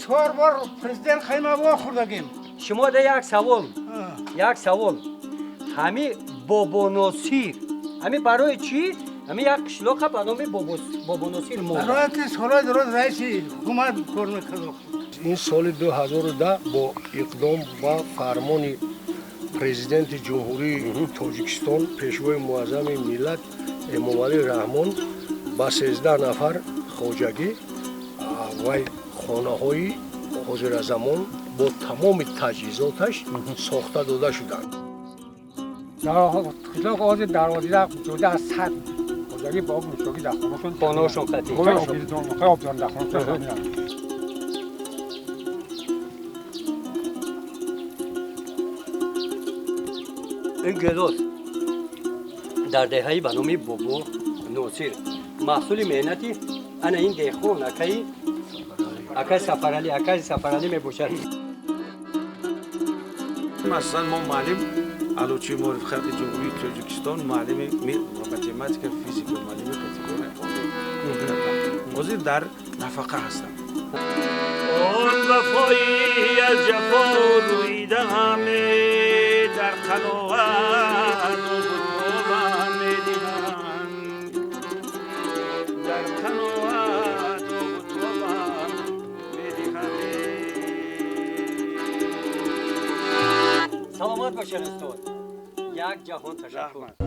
4 بار پرزیدنت خیمه وا خوردگیم. شما ده یک سوال همین بابا ناصیر همین برای چی؟ همین یک قشلاق به نام بابا ناصیر مرد. برای که سالهای درست رئیس حکومت کار میکرد. این سال 2010 با اقدام و فرمان پرزیدنت جمهوری تاجیکستان پیشوای معظم ملت امامعلی رحمان با 13 نفر خواجگی و خانه‌های حاضر زمان با تمام تجهیزاتش ساخته داده شدند. قشلاق آز دروازه جدا از صد خواجگی با مشتاقی در خونه‌شون خانه‌شون قطعی. خیلی آبیان در خونه‌شون. این گلاس در دهه‌ای به نام بابا ناصیر محصول مهنتی انا این دهخون اکای سفرعلی میباشد. مثلا ما معلم علوچی مورد خط جمهوری تاجیکستان معلم متمتیک فیزیک و معلم کاتگوری وزیر در نفقه هستم. آن وفایی از جفا رویده همه در قناعت و بطوبم میدیدن در قناعت و بطوبم میدیدن. سلامت باشین استاد. یک جهان تشکر.